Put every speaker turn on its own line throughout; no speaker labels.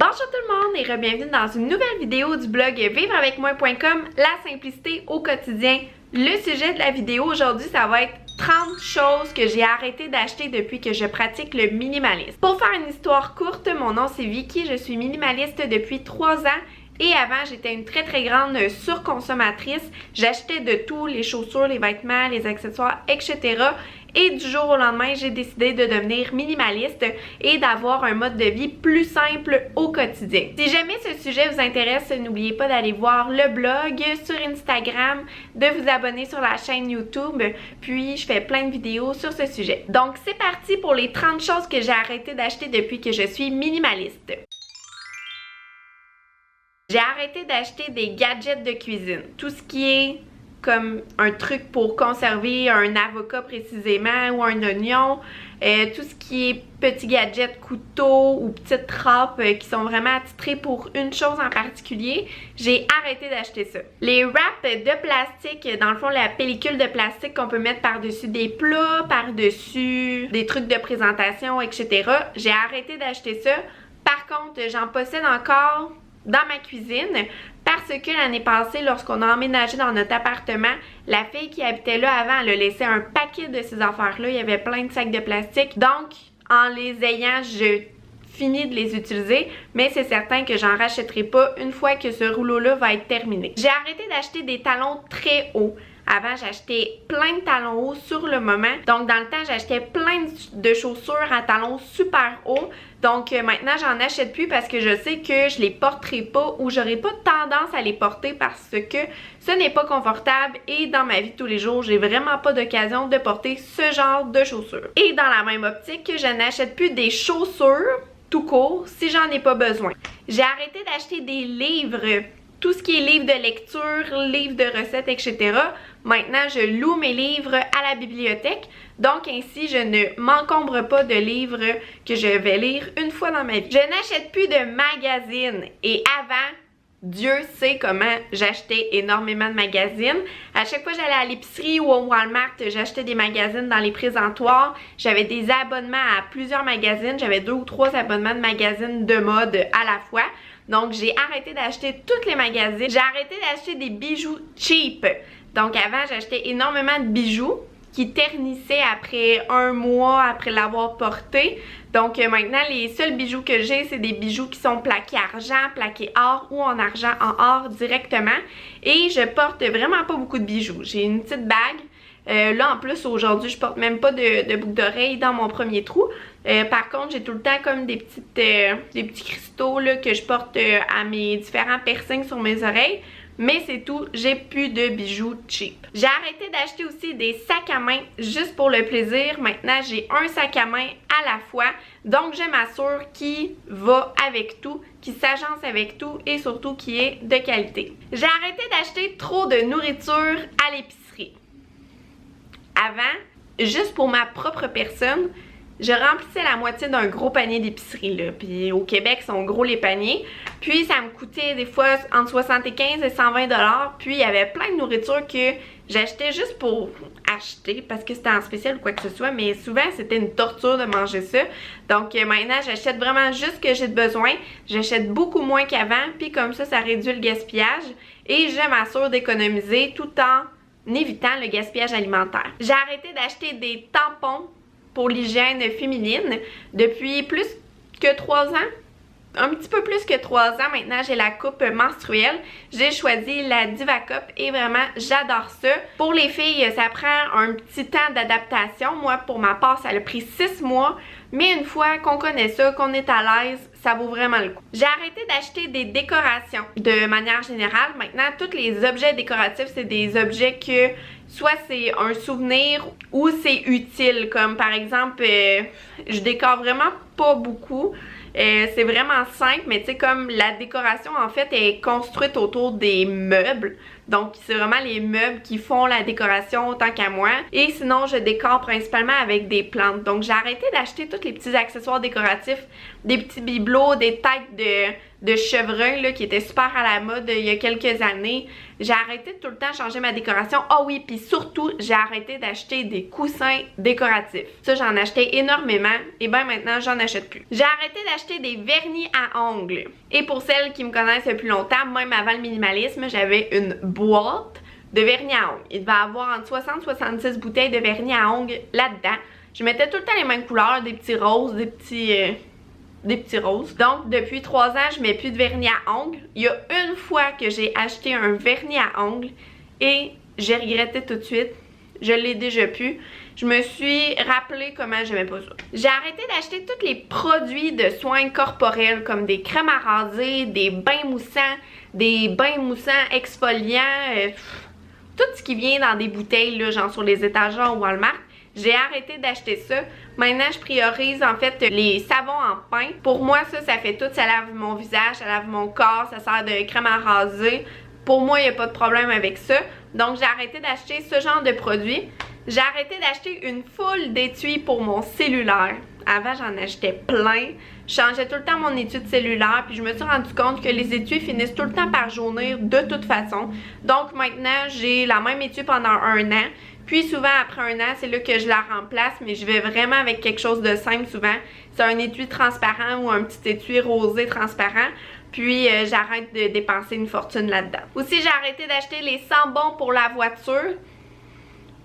Bonjour tout le monde et bienvenue dans une nouvelle vidéo du blog vivreavecmoi.com, la simplicité au quotidien. Le sujet de la vidéo aujourd'hui, ça va être 30 choses que j'ai arrêté d'acheter depuis que je pratique le minimalisme. Pour faire une histoire courte, mon nom c'est Vicky, je suis minimaliste depuis 3 ans. Et avant, j'étais une très grande surconsommatrice. J'achetais de tout, les chaussures, les vêtements, les accessoires, etc. Et du jour au lendemain, j'ai décidé de devenir minimaliste et d'avoir un mode de vie plus simple au quotidien. Si jamais ce sujet vous intéresse, n'oubliez pas d'aller voir le blog sur Instagram, de vous abonner sur la chaîne YouTube, puis je fais plein de vidéos sur ce sujet. Donc c'est parti pour les 30 choses que j'ai arrêté d'acheter depuis que je suis minimaliste. J'ai arrêté d'acheter des gadgets de cuisine. Tout ce qui est comme un truc pour conserver un avocat précisément ou un oignon, tout ce qui est petits gadgets, couteaux ou petites râpes qui sont vraiment attitrés pour une chose en particulier, j'ai arrêté d'acheter ça. Les wraps de plastique, dans le fond la pellicule de plastique qu'on peut mettre par-dessus des plats, par-dessus des trucs de présentation, etc. J'ai arrêté d'acheter ça. Par contre, j'en possède encore dans ma cuisine parce que l'année passée, lorsqu'on a emménagé dans notre appartement, la fille qui habitait là avant, elle a laissé un paquet de ces affaires-là. Il y avait plein de sacs de plastique. Donc, en les ayant, je finis de les utiliser, mais c'est certain que j'en rachèterai pas une fois que ce rouleau-là va être terminé. J'ai arrêté d'acheter des talons très hauts. Avant, j'achetais plein de talons hauts sur le moment. Donc, dans le temps, j'achetais plein de chaussures à talons super hauts. Donc, maintenant, j'en achète plus parce que je sais que je les porterai pas ou j'aurai pas tendance à les porter parce que ce n'est pas confortable et dans ma vie de tous les jours, j'ai vraiment pas d'occasion de porter ce genre de chaussures. Et dans la même optique, je n'achète plus des chaussures tout court si j'en ai pas besoin. J'ai arrêté d'acheter des livres. Tout ce qui est livres de lecture, livres de recettes, etc. Maintenant, je loue mes livres à la bibliothèque. Donc, ainsi, je ne m'encombre pas de livres que je vais lire une fois dans ma vie. Je n'achète plus de magazines. Et avant, Dieu sait comment j'achetais énormément de magazines. À chaque fois que j'allais à l'épicerie ou au Walmart, j'achetais des magazines dans les présentoirs. J'avais des abonnements à plusieurs magazines. J'avais 2 ou 3 abonnements de magazines de mode à la fois. Donc, j'ai arrêté d'acheter toutes les magazines. J'ai arrêté d'acheter des bijoux cheap. Donc, avant, j'achetais énormément de bijoux qui ternissaient après 1 mois après l'avoir porté. Donc, maintenant, les seuls bijoux que j'ai, c'est des bijoux qui sont plaqués argent, plaqués or ou en argent en or directement. Et je porte vraiment pas beaucoup de bijoux. J'ai une petite bague. Là, en plus, aujourd'hui, je porte même pas de boucle d'oreille dans mon premier trou. Par contre, j'ai tout le temps comme des petits cristaux là, que je porte à mes différents piercings sur mes oreilles. Mais c'est tout, j'ai plus de bijoux cheap. J'ai arrêté d'acheter aussi des sacs à main juste pour le plaisir. Maintenant, j'ai un sac à main à la fois. Donc, je m'assure qu'il va avec tout, qu'il s'agence avec tout et surtout qu'il est de qualité. J'ai arrêté d'acheter trop de nourriture à l'épicerie. Avant, juste pour ma propre personne, je remplissais la moitié d'un gros panier d'épicerie, là. Puis au Québec, ils sont gros les paniers. Puis ça me coûtait des fois entre 75 et 120 $. Puis il y avait plein de nourriture que j'achetais juste pour acheter parce que c'était en spécial ou quoi que ce soit. Mais souvent, c'était une torture de manger ça. Donc maintenant, j'achète vraiment juste ce que j'ai de besoin. J'achète beaucoup moins qu'avant. Puis comme ça réduit le gaspillage. Et je m'assure d'économiser tout en évitant le gaspillage alimentaire. J'ai arrêté d'acheter des tampons pour l'hygiène féminine depuis plus que 3 ans. Un petit peu plus que 3 ans maintenant, j'ai la coupe menstruelle. J'ai choisi la Divacup et vraiment, j'adore ça. Pour les filles, ça prend un petit temps d'adaptation. Moi, pour ma part, ça a pris 6 mois. Mais une fois qu'on connaît ça, qu'on est à l'aise, ça vaut vraiment le coup. J'ai arrêté d'acheter des décorations de manière générale. Maintenant, tous les objets décoratifs, c'est des objets que soit c'est un souvenir ou c'est utile. Comme par exemple, je décore vraiment pas beaucoup. C'est vraiment simple, mais tu sais, comme la décoration en fait est construite autour des meubles. Donc c'est vraiment les meubles qui font la décoration autant qu'à moi. Et sinon je décore principalement avec des plantes. Donc j'ai arrêté d'acheter tous les petits accessoires décoratifs, des petits bibelots, des têtes de chevreuil là, qui étaient super à la mode il y a quelques années. J'ai arrêté de tout le temps changer ma décoration. Ah oui, puis surtout, j'ai arrêté d'acheter des coussins décoratifs. Ça, j'en achetais énormément. Et ben maintenant, j'en achète plus. J'ai arrêté d'acheter des vernis à ongles. Et pour celles qui me connaissent depuis longtemps, même avant le minimalisme, j'avais une boîte de vernis à ongles. Il devait y avoir entre 60 et 70 bouteilles de vernis à ongles là-dedans. Je mettais tout le temps les mêmes couleurs, des petits roses, des petits roses. Donc, depuis 3 ans, je mets plus de vernis à ongles. Il y a une fois que j'ai acheté un vernis à ongles et j'ai regretté tout de suite. Je l'ai déjà plus. Je me suis rappelé comment j'aimais pas ça. J'ai arrêté d'acheter tous les produits de soins corporels comme des crèmes à raser, des bains moussants exfoliants, tout ce qui vient dans des bouteilles, là, genre sur les étagères au Walmart. J'ai arrêté d'acheter ça. Maintenant, je priorise en fait les savons en pain. Pour moi, ça fait tout. Ça lave mon visage, ça lave mon corps, ça sert de crème à raser. Pour moi, il n'y a pas de problème avec ça. Donc, j'ai arrêté d'acheter ce genre de produits. J'ai arrêté d'acheter une foule d'étuis pour mon cellulaire. Avant, j'en achetais plein. Je changeais tout le temps mon étui de cellulaire. Puis, je me suis rendu compte que les étuis finissent tout le temps par jaunir de toute façon. Donc, maintenant, j'ai la même étui pendant 1 an. Puis souvent après 1 an, c'est là que je la remplace, mais je vais vraiment avec quelque chose de simple souvent. C'est un étui transparent ou un petit étui rosé transparent. Puis j'arrête de dépenser une fortune là-dedans. Aussi, j'ai arrêté d'acheter les sambons pour la voiture.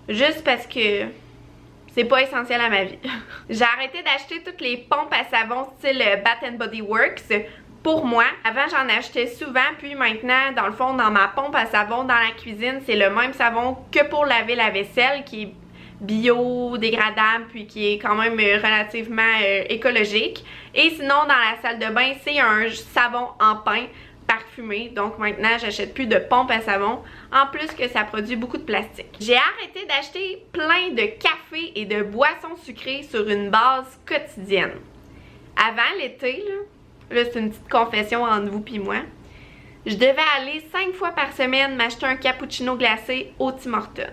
Juste parce que c'est pas essentiel à ma vie. J'ai arrêté d'acheter toutes les pompes à savon style Bath & Body Works. Pour moi, avant j'en achetais souvent, puis maintenant, dans le fond, dans ma pompe à savon dans la cuisine, c'est le même savon que pour laver la vaisselle, qui est biodégradable, puis qui est quand même relativement écologique. Et sinon, dans la salle de bain, c'est un savon en pain parfumé. Donc maintenant, j'achète plus de pompe à savon, en plus que ça produit beaucoup de plastique. J'ai arrêté d'acheter plein de café et de boissons sucrées sur une base quotidienne. Avant l'été, là, c'est une petite confession entre vous puis moi. Je devais aller 5 fois par semaine m'acheter un cappuccino glacé au Tim Hortons.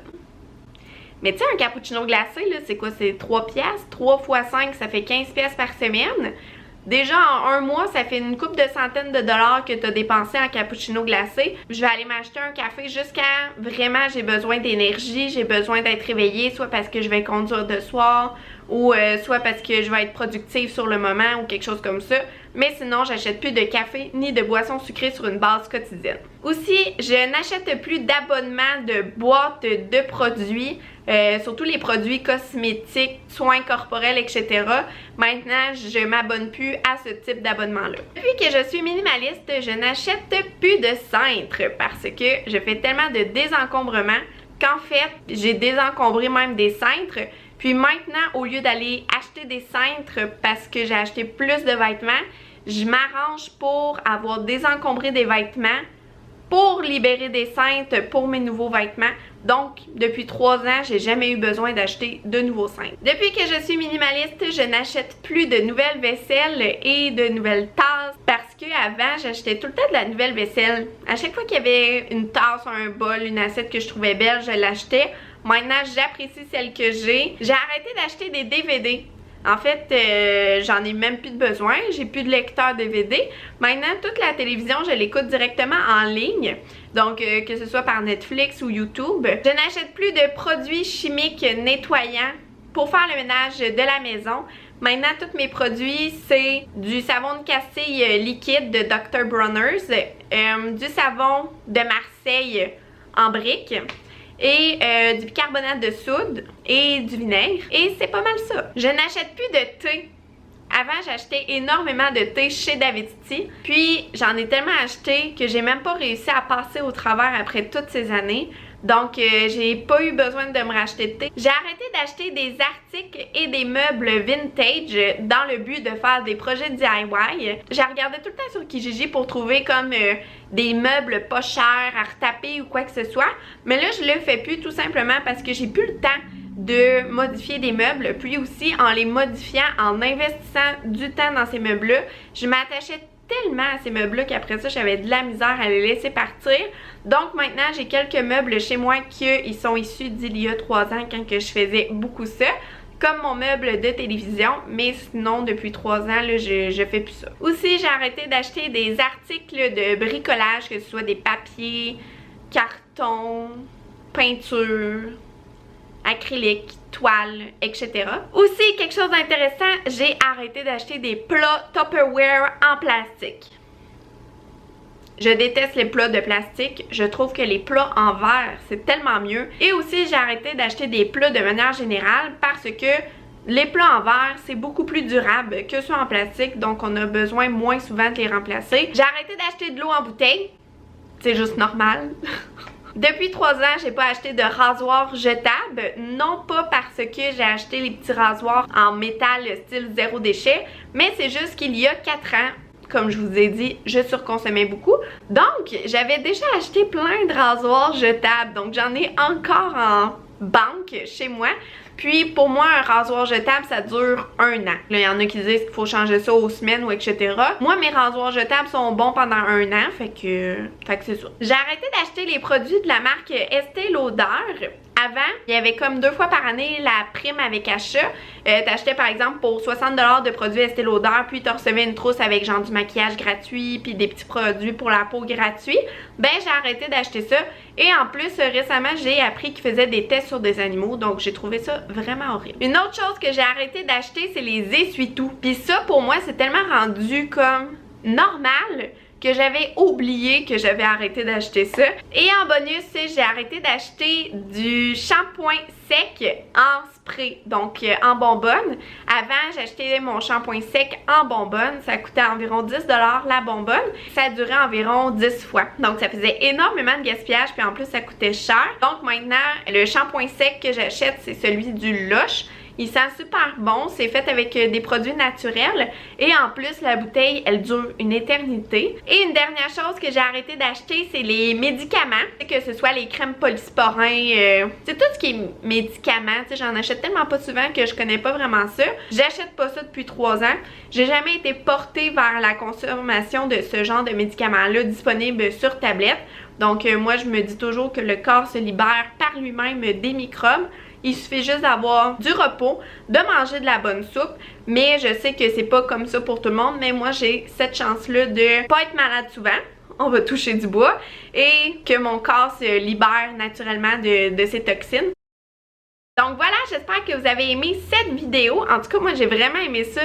Mais tu sais, un cappuccino glacé, là, c'est quoi? C'est 3 piastres. 3 fois 5, ça fait 15 piastres par semaine. Déjà, en 1 mois, ça fait une couple de centaines de dollars que tu as dépensé en cappuccino glacé. Je vais aller m'acheter un café jusqu'à vraiment j'ai besoin d'énergie, j'ai besoin d'être réveillée, soit parce que je vais conduire de soir ou soit parce que je vais être productive sur le moment ou quelque chose comme ça. Mais sinon, j'achète plus de café ni de boissons sucrées sur une base quotidienne. Aussi, je n'achète plus d'abonnement de boîtes de produits, surtout les produits cosmétiques, soins corporels, etc. Maintenant, je m'abonne plus à ce type d'abonnement-là. Depuis que je suis minimaliste, je n'achète plus de cintres parce que je fais tellement de désencombrement qu'en fait, j'ai désencombré même des cintres. Puis maintenant, au lieu d'aller acheter des cintres parce que j'ai acheté plus de vêtements, je m'arrange pour avoir désencombré des vêtements pour libérer des cintres pour mes nouveaux vêtements. Donc, depuis 3 ans, j'ai jamais eu besoin d'acheter de nouveaux cintres. Depuis que je suis minimaliste, je n'achète plus de nouvelles vaisselles et de nouvelles tasses parce que avant, j'achetais tout le temps de la nouvelle vaisselle. À chaque fois qu'il y avait une tasse, un bol, une assiette que je trouvais belle, je l'achetais. Maintenant, j'apprécie celle que j'ai. J'ai arrêté d'acheter des DVD. En fait, j'en ai même plus de besoin. J'ai plus de lecteur DVD. Maintenant, toute la télévision, je l'écoute directement en ligne. Donc, que ce soit par Netflix ou YouTube. Je n'achète plus de produits chimiques nettoyants pour faire le ménage de la maison. Maintenant, tous mes produits, c'est du savon de Castille liquide de Dr. Bronner's, du savon de Marseille en briques, et du bicarbonate de soude et du vinaigre. Et c'est pas mal ça. Je n'achète plus de thé. Avant, j'achetais énormément de thé chez David-City. Puis, j'en ai tellement acheté que j'ai même pas réussi à passer au travers après toutes ces années. Donc, j'ai pas eu besoin de me racheter de thé. J'ai arrêté d'acheter des articles et des meubles vintage dans le but de faire des projets DIY. J'ai regardé tout le temps sur Kijiji pour trouver comme des meubles pas chers à retaper ou quoi que ce soit. Mais là, je le fais plus tout simplement parce que j'ai plus le temps de modifier des meubles. Puis aussi, en les modifiant, en investissant du temps dans ces meubles-là, je m'attachais tellement à ces meubles-là qu'après ça, j'avais de la misère à les laisser partir. Donc maintenant, j'ai quelques meubles chez moi qui sont issus d'il y a 3 ans quand que je faisais beaucoup ça. Comme mon meuble de télévision, mais sinon depuis 3 ans, là, je fais plus ça. Aussi, j'ai arrêté d'acheter des articles de bricolage, que ce soit des papiers, cartons, peinture, acrylique, toile, etc. Aussi, quelque chose d'intéressant, j'ai arrêté d'acheter des plats Tupperware en plastique. Je déteste les plats de plastique. Je trouve que les plats en verre, c'est tellement mieux. Et aussi, j'ai arrêté d'acheter des plats de manière générale parce que les plats en verre, c'est beaucoup plus durable que ceux en plastique. Donc, on a besoin moins souvent de les remplacer. J'ai arrêté d'acheter de l'eau en bouteille. C'est juste normal. Depuis 3 ans, j'ai pas acheté de rasoir jetable. Non pas parce que j'ai acheté les petits rasoirs en métal style zéro déchet, mais c'est juste qu'il y a 4 ans, comme je vous ai dit, je surconsommais beaucoup. Donc, j'avais déjà acheté plein de rasoirs jetables. Donc, j'en ai encore en banque chez moi. Puis, pour moi, un rasoir jetable, ça dure 1 an. Là, il y en a qui disent qu'il faut changer ça aux semaines ou etc. Moi, mes rasoirs jetables sont bons pendant 1 an. Fait que c'est ça. J'ai arrêté d'acheter les produits de la marque Estée Lauder. Avant, il y avait comme 2 fois par année la prime avec achat. T'achetais par exemple pour 60$ de produits Estée Lauder, puis tu recevais une trousse avec genre du maquillage gratuit, puis des petits produits pour la peau gratuits. Ben j'ai arrêté d'acheter ça. Et en plus, récemment, j'ai appris qu'ils faisaient des tests sur des animaux, donc j'ai trouvé ça vraiment horrible. Une autre chose que j'ai arrêté d'acheter, c'est les essuie-tout. Puis ça, pour moi, c'est tellement rendu comme normal que j'avais oublié que j'avais arrêté d'acheter ça. Et en bonus, j'ai arrêté d'acheter du shampoing sec en spray, donc en bonbonne. Avant, j'achetais mon shampoing sec en bonbonne. Ça coûtait environ 10$ la bonbonne. Ça durait environ 10 fois. Donc, ça faisait énormément de gaspillage, puis en plus, ça coûtait cher. Donc, maintenant, le shampoing sec que j'achète, c'est celui du Lush. Il sent super bon, c'est fait avec des produits naturels et en plus la bouteille elle dure une éternité. Et une dernière chose que j'ai arrêté d'acheter, c'est les médicaments, que ce soit les crèmes polysporins, c'est tout ce qui est médicaments, j'en achète tellement pas souvent que je connais pas vraiment ça. J'achète pas ça depuis 3 ans. J'ai jamais été portée vers la consommation de ce genre de médicaments-là disponibles sur tablette. Donc moi je me dis toujours que le corps se libère par lui-même des microbes. Il suffit juste d'avoir du repos, de manger de la bonne soupe, mais je sais que c'est pas comme ça pour tout le monde, mais moi j'ai cette chance-là de pas être malade souvent, on va toucher du bois, et que mon corps se libère naturellement de ces toxines. Donc voilà, j'espère que vous avez aimé cette vidéo. En tout cas, moi j'ai vraiment aimé ça,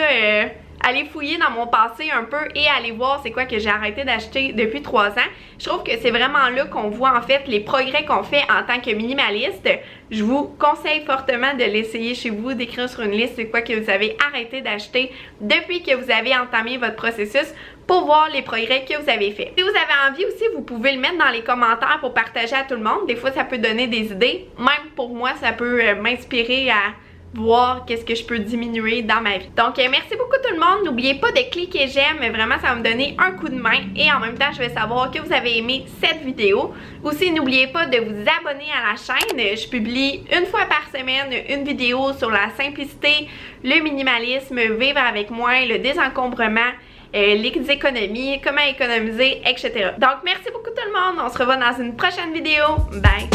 aller fouiller dans mon passé un peu et aller voir c'est quoi que j'ai arrêté d'acheter depuis 3 ans. Je trouve que c'est vraiment là qu'on voit en fait les progrès qu'on fait en tant que minimaliste. Je vous conseille fortement de l'essayer chez vous, d'écrire sur une liste c'est quoi que vous avez arrêté d'acheter depuis que vous avez entamé votre processus pour voir les progrès que vous avez fait. Si vous avez envie aussi, vous pouvez le mettre dans les commentaires pour partager à tout le monde. Des fois, ça peut donner des idées. Même pour moi, ça peut m'inspirer à voir qu'est-ce que je peux diminuer dans ma vie. Donc merci beaucoup tout le monde, n'oubliez pas de cliquer j'aime, vraiment ça va me donner un coup de main et en même temps je vais savoir que vous avez aimé cette vidéo. Aussi n'oubliez pas de vous abonner à la chaîne, je publie 1 fois par semaine une vidéo sur la simplicité, le minimalisme, vivre avec moins, le désencombrement, les économies, comment économiser, etc. Donc merci beaucoup tout le monde, on se revoit dans une prochaine vidéo, bye!